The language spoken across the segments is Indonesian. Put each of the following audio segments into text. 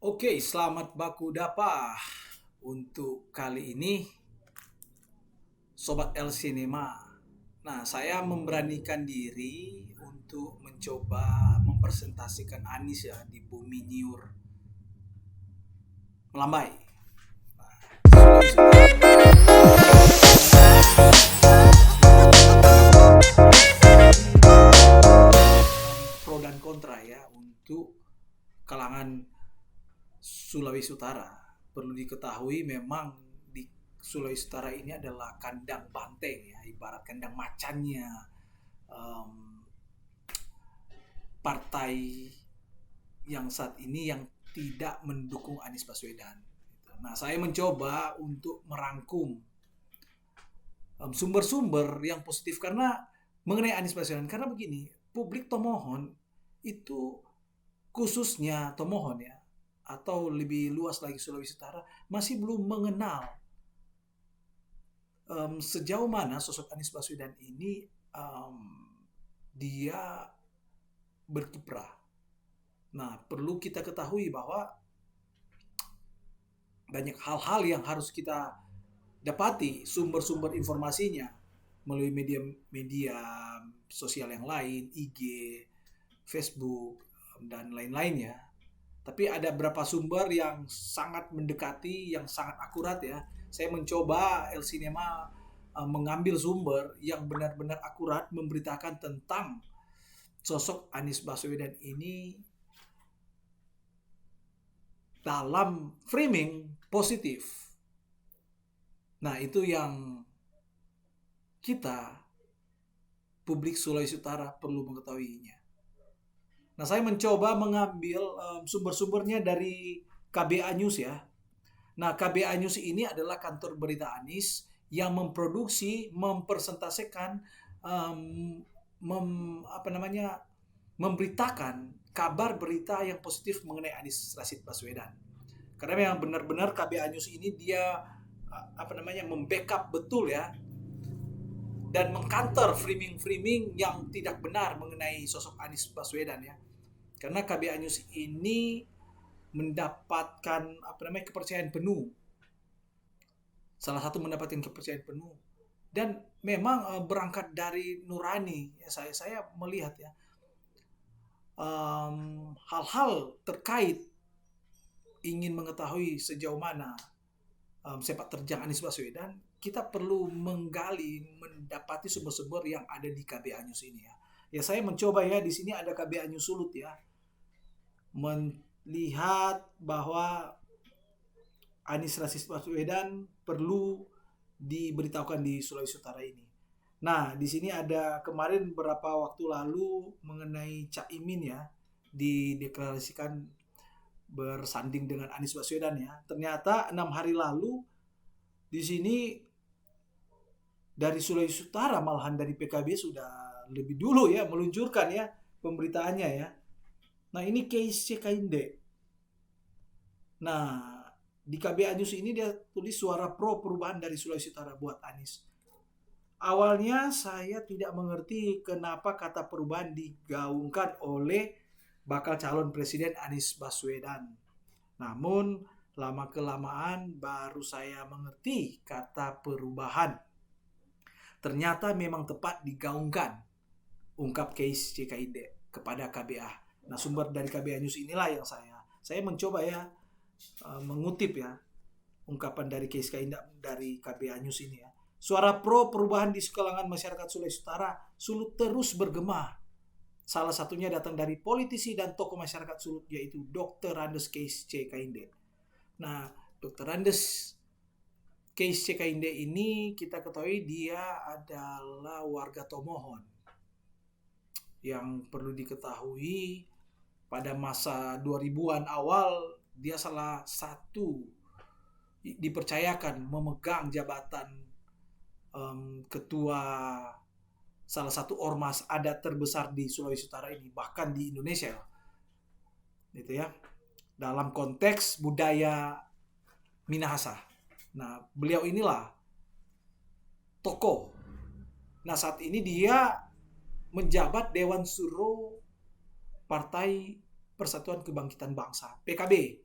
Oke, selamat baku dapa. Untuk kali ini, Sobat El Cinema. Nah, saya memberanikan diri untuk mencoba mempresentasikan Anis ya di Bumi Nyur Melambai. Pro dan kontra ya untuk kalangan Sulawesi Utara. Perlu diketahui memang di Sulawesi Utara ini adalah kandang banteng ya, ibarat kandang macannya partai yang saat ini yang tidak mendukung Anies Baswedan. Nah, saya mencoba untuk merangkum sumber-sumber yang positif karena mengenai Anies Baswedan. Karena begini, publik Tomohon itu khususnya Tomohon ya, atau lebih luas lagi Sulawesi Utara masih belum mengenal sejauh mana sosok Anies Baswedan ini dia berkiprah. Nah, perlu kita ketahui bahwa banyak hal-hal yang harus kita dapati sumber-sumber informasinya melalui media-media sosial yang lain, IG, Facebook, dan lain-lainnya. Tapi ada beberapa sumber yang sangat mendekati, yang sangat akurat ya. Saya mencoba El Cinema mengambil sumber yang benar-benar akurat memberitakan tentang sosok Anies Baswedan ini dalam framing positif. Nah, itu yang kita, publik Sulawesi Utara, perlu mengetahuinya. Nah, saya mencoba mengambil sumber-sumbernya dari KBA News ya. Nah, KBA News ini adalah kantor berita Anies yang memproduksi, mempresentasikan, memberitakan kabar berita yang positif mengenai Anies Rashid Baswedan. Karena memang benar-benar KBA News ini dia membackup betul ya dan mengcounter framing-framing yang tidak benar mengenai sosok Anies Baswedan ya. Karena KBA News ini mendapatkan kepercayaan penuh. Salah satu mendapatkan kepercayaan penuh dan memang berangkat dari nurani ya, saya melihat ya hal-hal terkait ingin mengetahui sejauh mana sepak terjang Anies Baswedan, kita perlu menggali, mendapati sumber-sumber yang ada di KBA News ini ya. Ya, saya mencoba ya, di sini ada KBA News Sulut ya, melihat bahwa Anies Rashid Baswedan perlu diberitahukan di Sulawesi Utara ini. Nah, di sini ada kemarin beberapa waktu lalu mengenai Cak Imin ya, dideklarasikan bersanding dengan Anies Baswedan ya. Ternyata 6 hari lalu di sini dari Sulawesi Utara, malahan dari PKB sudah lebih dulu ya meluncurkan ya pemberitaannya ya. Nah, ini case CKIND. Nah, di KBA News ini dia tulis suara pro perubahan dari Sulawesi Utara buat Anies. Awalnya saya tidak mengerti kenapa kata perubahan digaungkan oleh bakal calon presiden Anies Baswedan. Namun lama-kelamaan baru saya mengerti kata perubahan. Ternyata memang tepat digaungkan, ungkap case CKID kepada KBA. Nah, sumber dari KBA News inilah yang saya mencoba ya mengutip ya ungkapan dari case CKID dari KBA News ini ya. Suara pro perubahan di kalangan masyarakat Sulawesi Utara Sulut terus bergema. Salah satunya datang dari politisi dan tokoh masyarakat Sulut yaitu Dr. Andes Case CKID. Nah, Dr. Andes Case CKID ini kita ketahui dia adalah warga Tomohon. Yang perlu diketahui pada masa 2000-an awal dia salah satu dipercayakan memegang jabatan ketua salah satu ormas adat terbesar di Sulawesi Utara ini, bahkan di Indonesia gitu ya, dalam konteks budaya Minahasa. Nah, beliau inilah tokoh. Nah, saat ini dia menjabat Dewan Suro Partai Persatuan Kebangkitan Bangsa, PKB.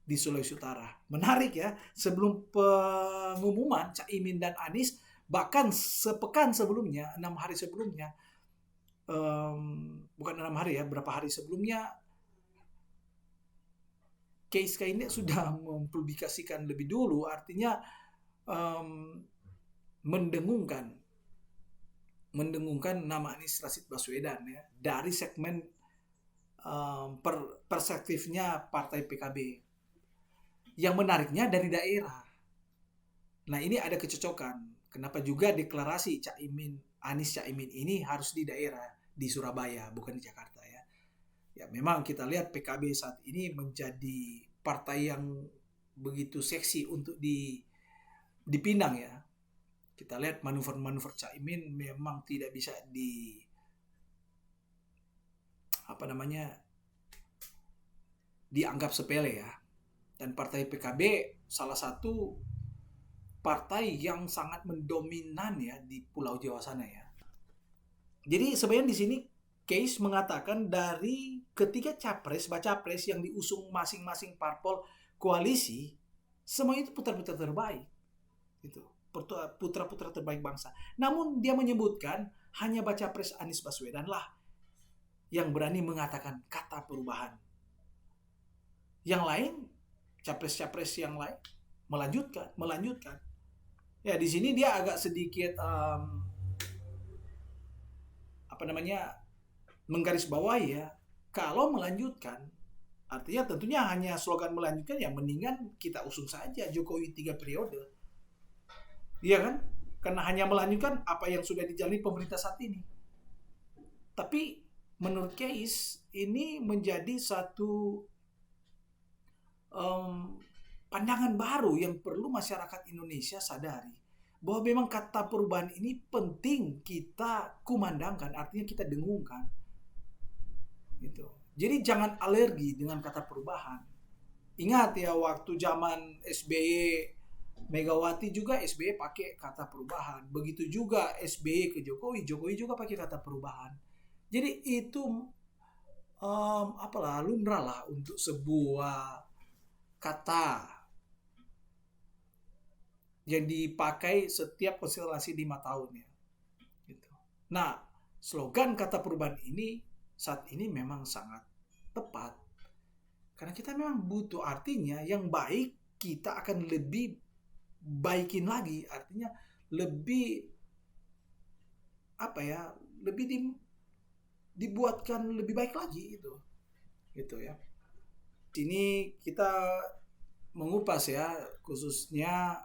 di Sulawesi Utara. Menarik ya, sebelum pengumuman Caimin dan Anies, bahkan sepekan sebelumnya, 6 hari sebelumnya, bukan 6 hari ya, berapa hari sebelumnya, case ini sudah mempublikasikan lebih dulu, artinya mendengungkan nama Anies Rashid Baswedan ya, dari segmen perspektifnya partai PKB. Yang menariknya dari daerah. Nah, ini ada kecocokan. Kenapa juga deklarasi Anies Caimin ini harus di daerah, di Surabaya, bukan di Jakarta ya. Ya, memang kita lihat PKB saat ini menjadi partai yang begitu seksi untuk dipinang ya. Kita lihat manuver-manuver Caimin memang tidak bisa dianggap sepele ya. Dan partai PKB salah satu partai yang sangat mendominan ya di Pulau Jawa sana ya. Jadi sebenarnya di sini case mengatakan dari ketiga baca pres yang diusung masing-masing parpol koalisi, semua itu putra-putra terbaik. Gitu. Putra-putra terbaik bangsa. Namun dia menyebutkan hanya baca pres Anies Baswedan lah yang berani mengatakan kata perubahan. Yang lain, capres-capres yang lain melanjutkan. Ya di sini dia agak sedikit menggarisbawahi ya. Kalau melanjutkan, artinya tentunya hanya slogan melanjutkan ya, mendingan kita usung saja Jokowi 3 periode. Iya kan? Karena hanya melanjutkan apa yang sudah dijalani pemerintah saat ini. Tapi menurut case ini menjadi satu pandangan baru yang perlu masyarakat Indonesia sadari, bahwa memang kata perubahan ini penting kita kumandangkan, artinya kita dengungkan gitu. Jadi jangan alergi dengan kata perubahan. Ingat ya, waktu zaman SBY Megawati juga SBY pakai kata perubahan, begitu juga SBY ke Jokowi juga pakai kata perubahan. Jadi itu lumrah lah untuk sebuah kata yang dipakai setiap konstelasi 5 tahun ya. Gitu. Nah, slogan kata perubahan ini saat ini memang sangat tepat. Karena kita memang butuh, artinya yang baik kita akan lebih baikin lagi, artinya lebih dibuatkan lebih baik lagi gitu ya. Sini kita mengupas ya, khususnya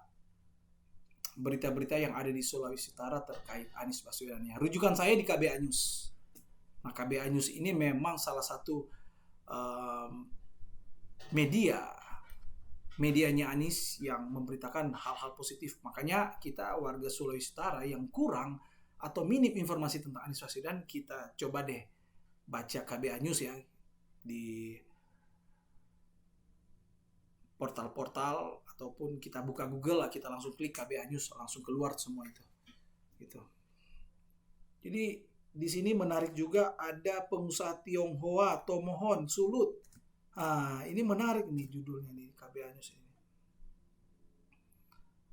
berita-berita yang ada di Sulawesi Utara terkait Anies Baswedan ya. Rujukan saya di KBA News. Nah, KBA News ini memang salah satu medianya Anies yang memberitakan hal-hal positif. Makanya kita warga Sulawesi Utara yang kurang atau minim informasi tentang Anies Baswedan, kita coba deh baca KBA News ya di portal-portal, ataupun kita buka Google lah, kita langsung klik KBA News, langsung keluar semua itu gitu. Jadi di sini menarik juga, ada pengusaha Tionghoa Tomohon Sulut. Ini menarik nih judulnya nih KBA News ini.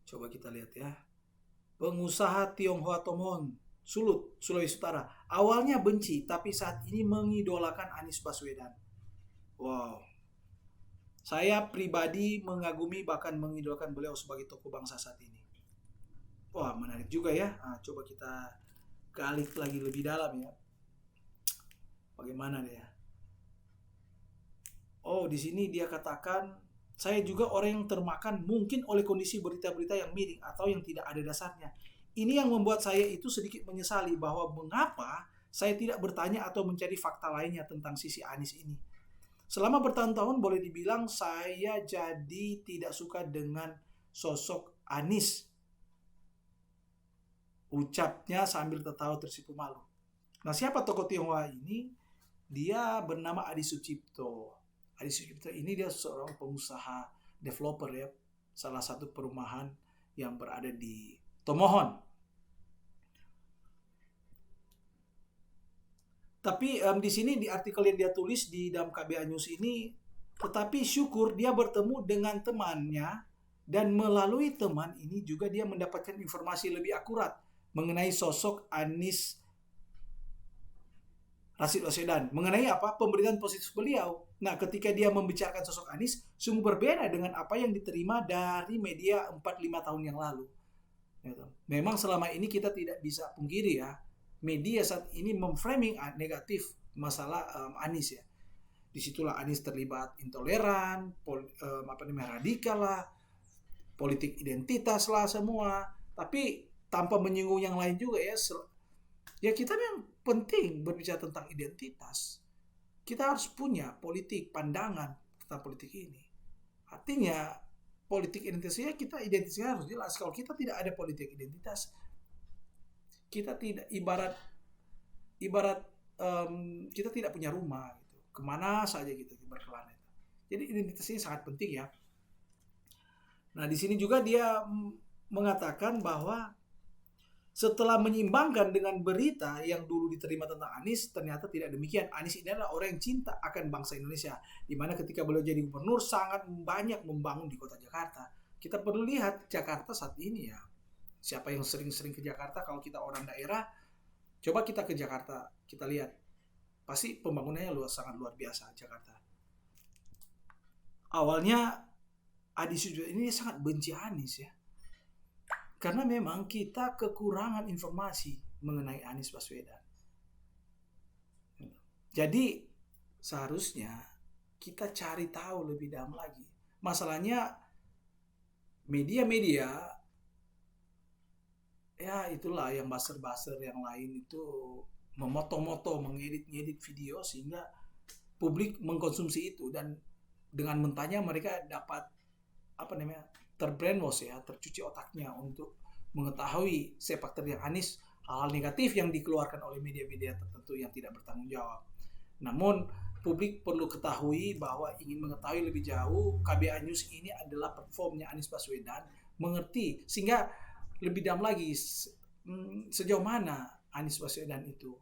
Coba kita lihat ya. Pengusaha Tionghoa Tomohon Sulut, Sulawesi Utara, awalnya benci tapi saat ini mengidolakan Anies Baswedan. Wow. Saya pribadi mengagumi bahkan mengidolakan beliau sebagai tokoh bangsa saat ini. Wah, menarik juga ya. Coba kita gali lagi lebih dalam ya. Bagaimana dia? Oh, di sini dia katakan, saya juga orang yang termakan mungkin oleh kondisi berita-berita yang miring atau yang tidak ada dasarnya. Ini yang membuat saya itu sedikit menyesali bahwa mengapa saya tidak bertanya atau mencari fakta lainnya tentang sisi Anies ini. Selama bertahun-tahun boleh dibilang saya jadi tidak suka dengan sosok Anies. Ucapnya sambil tertawa tersipu malu. Nah, siapa tokoh Tionghoa ini? Dia bernama Adi Sucipto. Adi Sucipto ini dia seorang pengusaha developer ya. Salah satu perumahan yang berada di Tomohon. Tapi di sini di artikel yang dia tulis di dalam KBA News ini, Tetapi syukur dia bertemu dengan temannya, dan melalui teman ini juga dia mendapatkan informasi lebih akurat mengenai sosok Anies Rashid Baswedan, mengenai apa? Pemberitaan positif beliau. Nah, ketika dia membicarakan sosok Anies, sungguh berbeda dengan apa yang diterima dari media 4-5 tahun yang lalu. Memang selama ini kita tidak bisa pungkiri ya, media saat ini memframing negatif masalah Anies ya. Disitulah Anies terlibat intoleran, radikal lah, politik identitas lah semua. Tapi tanpa menyinggung yang lain juga ya. Ya kita memang penting berbicara tentang identitas. Kita harus punya politik, pandangan tentang politik ini. Artinya politik identitasnya kita identitasnya harus jelas. Kalau kita tidak ada politik identitas, kita tidak ibarat kita tidak punya rumah gitu. Kemana saja gitu berkelana. Jadi identitasnya sangat penting ya. Nah di sini juga dia mengatakan bahwa setelah menyeimbangkan dengan berita yang dulu diterima tentang Anies, ternyata tidak demikian. Anies ini adalah orang yang cinta akan bangsa Indonesia. Di mana ketika beliau jadi gubernur sangat banyak membangun di kota Jakarta. Kita perlu lihat Jakarta saat ini ya. Siapa yang sering-sering ke Jakarta, kalau kita orang daerah, coba kita ke Jakarta, kita lihat. Pasti pembangunannya sangat luar biasa Jakarta. Awalnya Adi Sujud ini sangat benci Anies ya. Karena memang kita kekurangan informasi mengenai Anies Baswedan. Jadi seharusnya kita cari tahu lebih dalam lagi. Masalahnya media-media ya itulah yang baser-baser yang lain itu memotong-motong, mengedit-ngedit video sehingga publik mengkonsumsi itu, dan dengan mentahnya mereka dapat terbrainwash ya, tercuci otaknya untuk mengetahui sepak terjang Anies, hal-hal negatif yang dikeluarkan oleh media-media tertentu yang tidak bertanggung jawab. Namun publik perlu ketahui bahwa ingin mengetahui lebih jauh KBA News ini adalah platformnya Anies Baswedan, mengerti sehingga lebih dalam lagi sejauh mana Anies Baswedan itu,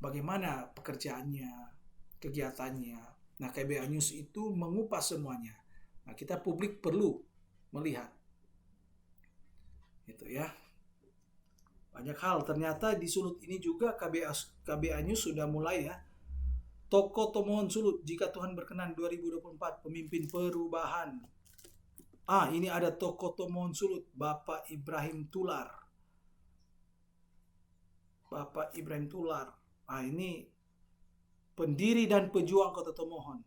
bagaimana pekerjaannya, kegiatannya. Nah KBA News itu mengupas semuanya. Nah kita publik perlu melihat itu ya, banyak hal. Ternyata di Sulut ini juga KBA News sudah mulai ya, Toko Tomohon Sulut jika Tuhan berkenan 2024 pemimpin perubahan. Ini ada Toko Tomohon Sulut, Bapak Ibrahim Tular. Ini pendiri dan pejuang Kota Tomohon.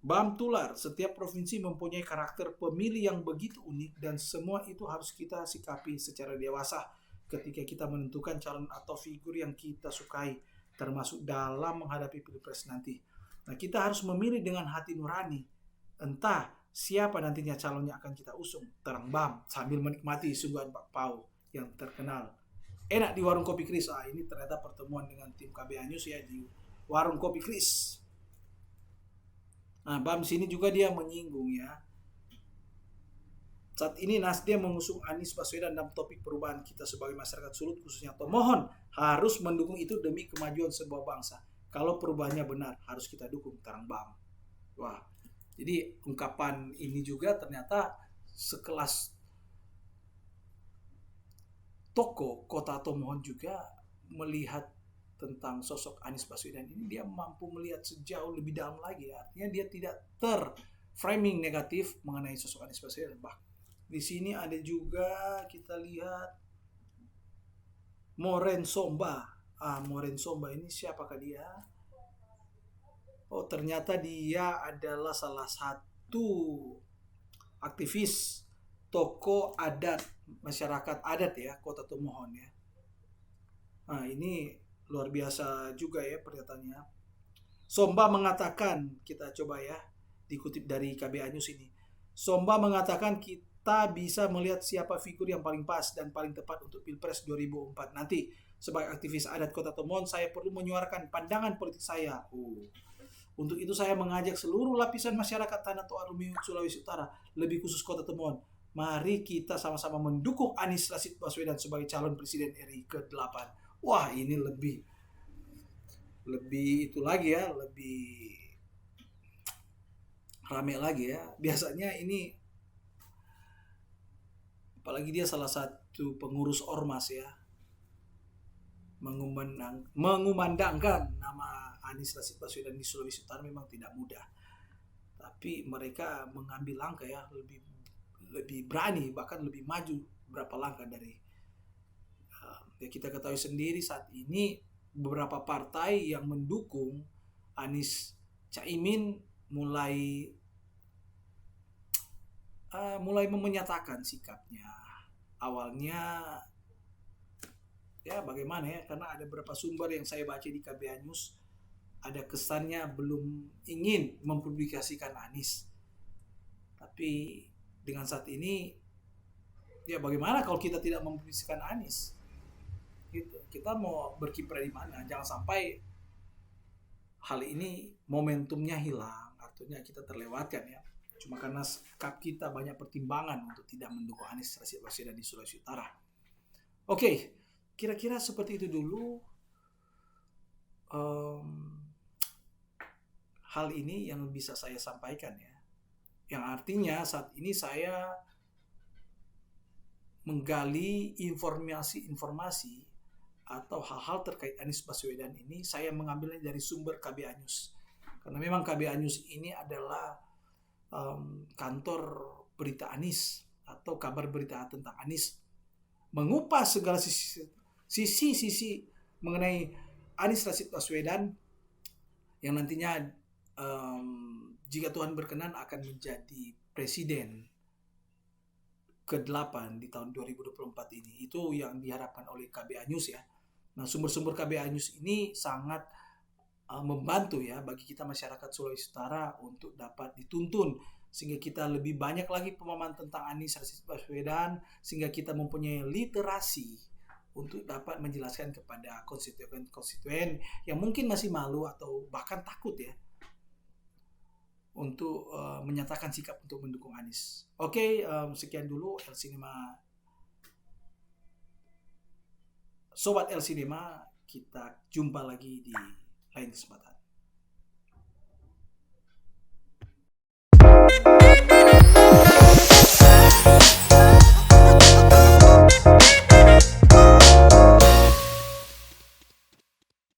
Bam Tular, setiap provinsi mempunyai karakter pemilih yang begitu unik dan semua itu harus kita sikapi secara dewasa ketika kita menentukan calon atau figur yang kita sukai, termasuk dalam menghadapi pilpres nanti. Nah, kita harus memilih dengan hati nurani. Entah siapa nantinya calonnya akan kita usung, terang Bam, sambil menikmati suguhan bakpao yang terkenal. Enak di warung kopi Kris. Ini ternyata pertemuan dengan tim KBA News ya di warung kopi Kris. Nah, Bam sini juga dia menyinggung ya. Saat ini Nasdem mengusung Anies Baswedan dalam topik perubahan. Kita sebagai masyarakat Sulut khususnya Tomohon harus mendukung itu demi kemajuan sebuah bangsa. Kalau perubahannya benar harus kita dukung, terang Bam. Wah, jadi ungkapan ini juga ternyata sekelas tokoh kota Tomohon juga melihat tentang sosok Anies Baswedan ini, dia mampu melihat sejauh lebih dalam lagi. Artinya dia tidak terframing negatif mengenai sosok Anies Baswedan. Di sini ada juga kita lihat Moren Somba. Moren Somba ini siapakah dia? Oh, ternyata dia adalah salah satu aktivis tokoh adat, masyarakat adat ya, Kota Tomohon ya. Ini luar biasa juga ya pernyataannya. Somba mengatakan, kita coba ya, dikutip dari KBA News ini. Somba mengatakan kita bisa melihat siapa figur yang paling pas dan paling tepat untuk Pilpres 2004 nanti. Sebagai aktivis adat Kota Tomohon, saya perlu menyuarakan pandangan politik saya. Untuk itu saya mengajak seluruh lapisan masyarakat Tanah Toa Lumiu, Sulawesi Utara, lebih khusus Kota Tomohon. Mari kita sama-sama mendukung Anies Rashid Baswedan sebagai calon presiden RI ke-8. Wah, ini lebih itu lagi ya, lebih rame lagi ya. Biasanya ini, apalagi dia salah satu pengurus ormas ya, mengumandangkan nama Anies Rashid Baswedan di Sulawesi Utara memang tidak mudah. Tapi mereka mengambil langkah ya, lebih berani, bahkan lebih maju berapa langkah dari ya kita ketahui sendiri saat ini beberapa partai yang mendukung Anies Caimin mulai menyatakan sikapnya. Awalnya ya bagaimana ya, karena ada beberapa sumber yang saya baca di KBA News, ada kesannya belum ingin mempublikasikan Anies. Tapi dengan saat ini, ya bagaimana kalau kita tidak mempublikasikan Anies? Gitu. Kita mau berkiprah di mana? Jangan sampai hal ini momentumnya hilang, artinya kita terlewatkan ya. Cuma karena sikap kita banyak pertimbangan untuk tidak mendukung Anies Rashid Baswedan di Sulawesi Utara. Oke, kira-kira seperti itu dulu. Hal ini yang bisa saya sampaikan ya. Yang artinya saat ini saya menggali informasi-informasi atau hal-hal terkait Anies Baswedan ini, saya mengambilnya dari sumber KBA News. Karena memang KBA News ini adalah kantor berita Anies atau kabar berita tentang Anies, mengupas segala sisi mengenai Anies Rashid Baswedan yang nantinya jika Tuhan berkenan akan menjadi presiden ke-8 di tahun 2024 ini. Itu yang diharapkan oleh KBA News ya. Nah, sumber-sumber KBA News ini sangat membantu ya bagi kita masyarakat Sulawesi Utara untuk dapat dituntun, sehingga kita lebih banyak lagi pemahaman tentang Anies Rashid Baswedan, sehingga kita mempunyai literasi untuk dapat menjelaskan kepada konstituen yang mungkin masih malu atau bahkan takut ya untuk menyatakan sikap untuk mendukung Anies. Oke, sekian dulu El Cinema. Sobat El Cinema, kita jumpa lagi di lain kesempatan.